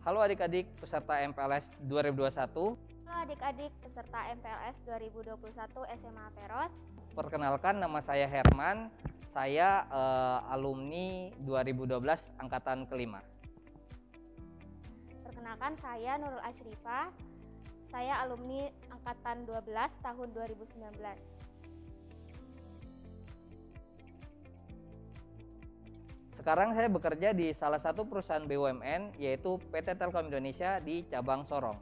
Halo adik-adik peserta MPLS 2021. Halo adik-adik peserta MPLS 2021 SMA Peros. Perkenalkan, nama saya Herman. Saya alumni 2012 angkatan kelima. Perkenalkan, saya Nurul Ashrifah. Saya alumni angkatan 12 tahun 2019. Sekarang saya bekerja di salah satu perusahaan BUMN, yaitu PT Telkom Indonesia di cabang Sorong.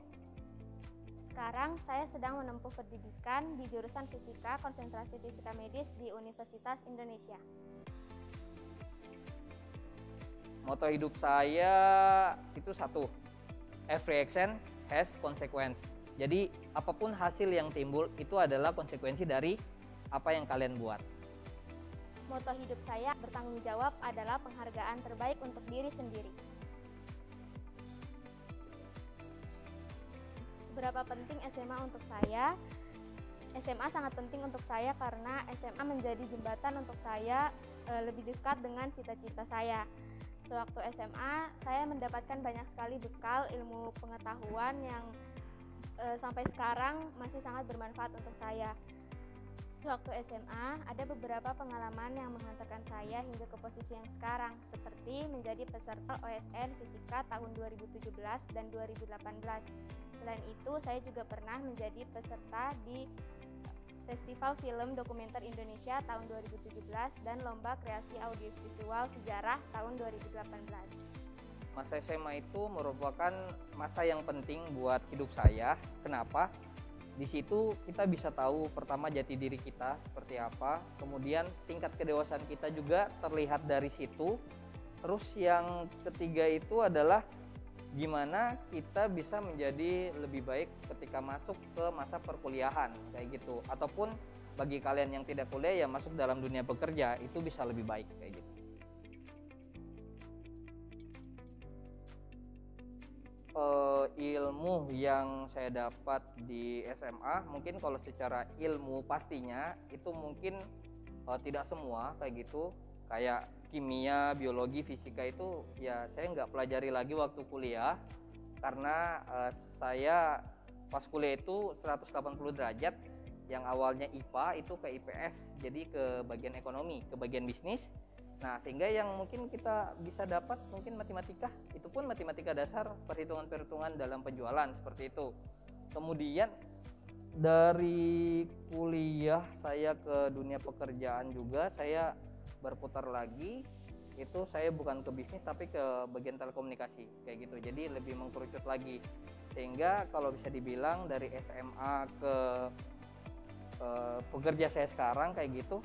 Sekarang saya sedang menempuh pendidikan di jurusan Fisika Konsentrasi Fisika Medis di Universitas Indonesia. Moto hidup saya itu satu, every action has consequence. Jadi apapun hasil yang timbul itu adalah konsekuensi dari apa yang kalian buat. Moto hidup saya, bertanggung jawab adalah penghargaan terbaik untuk diri sendiri. Seberapa penting SMA untuk saya? SMA sangat penting untuk saya karena SMA menjadi jembatan untuk saya lebih dekat dengan cita-cita saya. Sewaktu SMA, saya mendapatkan banyak sekali bekal ilmu pengetahuan yang sampai sekarang masih sangat bermanfaat untuk saya. Sewaktu SMA, ada beberapa pengalaman yang menghantarkan saya hingga ke posisi yang sekarang, seperti menjadi peserta OSN Fisika tahun 2017 dan 2018. Selain itu, saya juga pernah menjadi peserta di Festival Film Dokumenter Indonesia tahun 2017 dan Lomba Kreasi Audiovisual Sejarah tahun 2018. Masa SMA itu merupakan masa yang penting buat hidup saya. Kenapa? Di situ kita bisa tahu pertama jati diri kita seperti apa, kemudian tingkat kedewasaan kita juga terlihat dari situ. Terus yang ketiga itu adalah gimana kita bisa menjadi lebih baik ketika masuk ke masa perkuliahan kayak gitu. Ataupun bagi kalian yang tidak kuliah ya masuk dalam dunia bekerja itu bisa lebih baik kayak gitu. Ilmu yang saya dapat di SMA mungkin kalau secara ilmu pastinya itu mungkin tidak semua kayak gitu, kayak kimia, biologi, fisika itu ya saya nggak pelajari lagi waktu kuliah karena saya pas kuliah itu 180 derajat, yang awalnya IPA itu ke IPS, jadi ke bagian ekonomi, ke bagian bisnis. Nah, sehingga yang mungkin kita bisa dapat mungkin matematika, itu pun matematika dasar, perhitungan-perhitungan dalam penjualan seperti itu. Kemudian dari kuliah saya ke dunia pekerjaan juga saya berputar lagi, itu saya bukan ke bisnis tapi ke bagian telekomunikasi kayak gitu. Jadi lebih mengkerucut lagi. Sehingga kalau bisa dibilang dari SMA ke pekerja saya sekarang kayak gitu,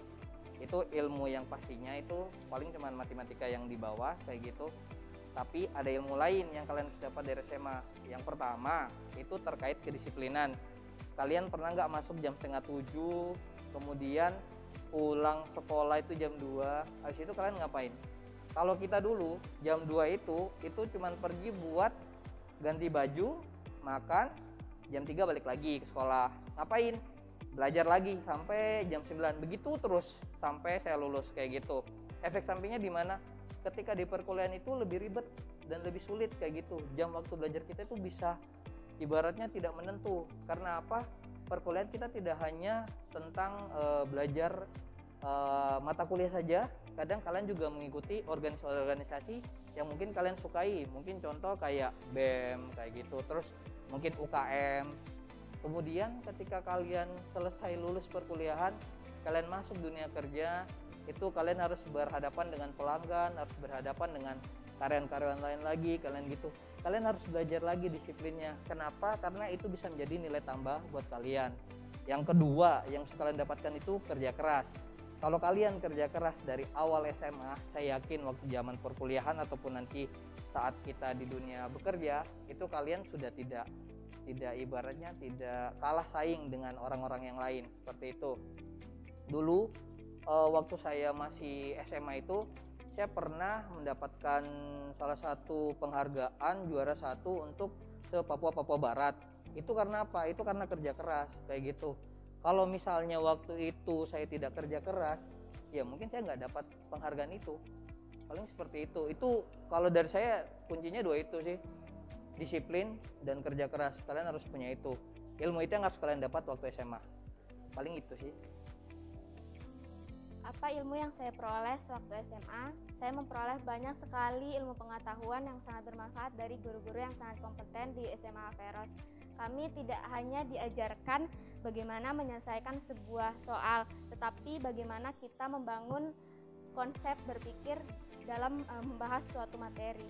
itu ilmu yang pastinya itu paling cuma matematika yang di bawah kayak gitu. Tapi ada ilmu lain yang kalian bisa dapat dari SMA. Yang pertama itu terkait kedisiplinan. Kalian pernah nggak masuk jam 6:30, kemudian pulang sekolah itu jam 2, habis itu kalian ngapain? Kalau kita dulu jam 2 itu cuma pergi buat ganti baju, makan, jam 3 balik lagi ke sekolah. Ngapain? Belajar lagi sampai jam 9, begitu terus sampai saya lulus kayak gitu. Efek sampingnya di mana? Ketika di perkuliahan itu lebih ribet dan lebih sulit kayak gitu. Jam waktu belajar kita itu bisa ibaratnya tidak menentu. Karena apa? Perkuliahan kita tidak hanya tentang belajar mata kuliah saja. Kadang kalian juga mengikuti organisasi-organisasi yang mungkin kalian sukai. Mungkin contoh kayak BEM kayak gitu. Terus mungkin UKM. Kemudian ketika kalian selesai lulus perkuliahan, kalian masuk dunia kerja, itu kalian harus berhadapan dengan pelanggan, harus berhadapan dengan karyawan-karyawan lain lagi, kalian gitu. Kalian harus belajar lagi disiplinnya. Kenapa? Karena itu bisa menjadi nilai tambah buat kalian. Yang kedua, yang kalian dapatkan itu kerja keras. Kalau kalian kerja keras dari awal SMA, saya yakin waktu zaman perkuliahan ataupun nanti saat kita di dunia bekerja, itu kalian sudah tidak ibaratnya tidak kalah saing dengan orang-orang yang lain seperti itu. Dulu waktu saya masih SMA itu saya pernah mendapatkan salah satu penghargaan juara 1 untuk se-Papua Barat. Itu karena apa? Itu karena kerja keras kayak gitu. Kalau misalnya waktu itu saya tidak kerja keras, ya mungkin saya nggak dapat penghargaan itu. Paling seperti itu. Itu kalau dari saya kuncinya dua itu sih. disiplin dan kerja keras. Kalian harus punya itu. Ilmu itu yang harus kalian dapat waktu SMA. Paling itu sih. Apa ilmu yang saya peroleh sewaktu SMA? Saya memperoleh banyak sekali ilmu pengetahuan yang sangat bermanfaat dari guru-guru yang sangat kompeten di SMA Averros. Kami tidak hanya diajarkan bagaimana menyelesaikan sebuah soal, tetapi bagaimana kita membangun konsep berpikir dalam membahas suatu materi.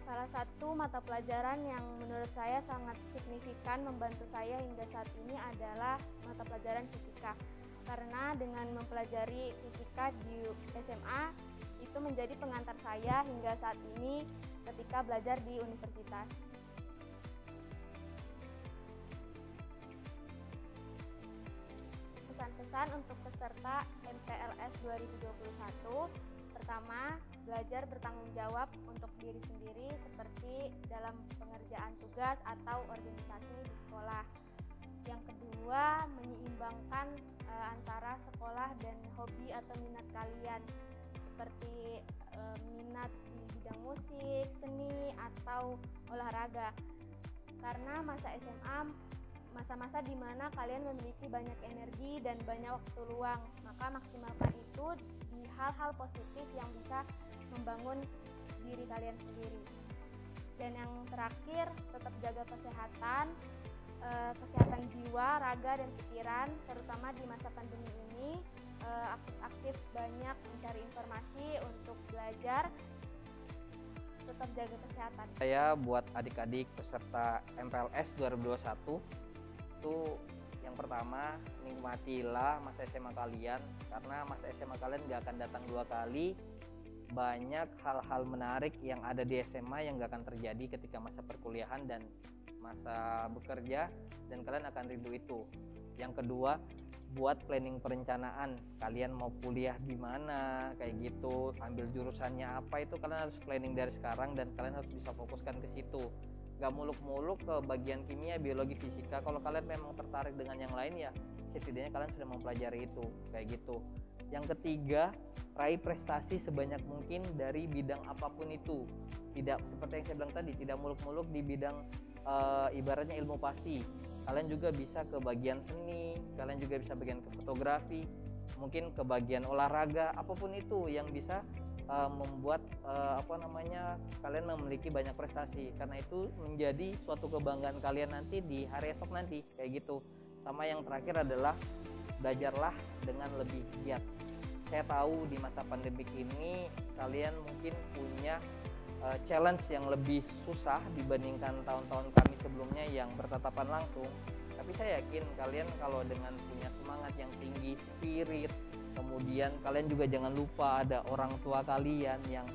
Salah satu mata pelajaran yang menurut saya sangat signifikan membantu saya hingga saat ini adalah mata pelajaran fisika. Karena dengan mempelajari fisika di SMA itu menjadi pengantar saya hingga saat ini ketika belajar di universitas. Pesan-pesan untuk peserta MPLS 2021. Pertama, belajar bertanggung jawab untuk diri sendiri seperti dalam pengerjaan tugas atau organisasi di sekolah. Yang kedua, menyeimbangkan antara sekolah dan hobi atau minat kalian seperti minat di bidang musik, seni, atau olahraga. Karena masa SMA masa-masa di mana kalian memiliki banyak energi dan banyak waktu luang, maka maksimalkan itu di hal-hal positif yang bisa membangun diri kalian sendiri. Dan yang terakhir, tetap jaga kesehatan jiwa, raga, dan pikiran, terutama di masa pandemi ini. Aktif-aktif banyak mencari informasi untuk belajar, tetap jaga kesehatan. Saya buat adik-adik peserta MPLS 2021 itu yang pertama, nikmatilah masa SMA kalian, karena masa SMA kalian gak akan datang 2 kali. Banyak hal-hal menarik yang ada di SMA yang gak akan terjadi ketika masa perkuliahan dan masa bekerja, dan kalian akan rindu itu. Yang kedua, buat planning perencanaan. Kalian mau kuliah di mana, kayak gitu, ambil jurusannya apa, itu kalian harus planning dari sekarang dan kalian harus bisa fokuskan ke situ. Gak muluk-muluk ke bagian kimia, biologi, fisika. Kalau kalian memang tertarik dengan yang lain, ya setidaknya kalian sudah mempelajari itu, kayak gitu. Yang ketiga, raih prestasi sebanyak mungkin dari bidang apapun itu. Tidak seperti yang saya bilang tadi, tidak muluk-muluk di bidang ibaratnya ilmu pasti. Kalian juga bisa ke bagian seni, kalian juga bisa bagian ke fotografi, mungkin ke bagian olahraga, apapun itu yang bisa membuat kalian memiliki banyak prestasi. Karena itu menjadi suatu kebanggaan kalian nanti di hari esok nanti, kayak gitu. Sama yang terakhir adalah belajarlah dengan lebih giat. Saya tahu di masa pandemik ini kalian mungkin punya challenge yang lebih susah dibandingkan tahun-tahun kami sebelumnya yang bertatapan langsung. Tapi saya yakin kalian kalau dengan punya semangat yang tinggi, spirit, kemudian kalian juga jangan lupa ada orang tua kalian yang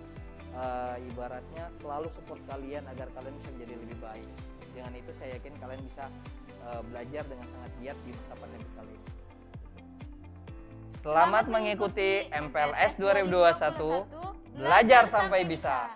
ibaratnya selalu support kalian agar kalian bisa menjadi lebih baik. Dengan itu saya yakin kalian bisa belajar dengan sangat giat di masa pandemi kali ini. Selamat mengikuti MPLS 2021, belajar sampai bisa.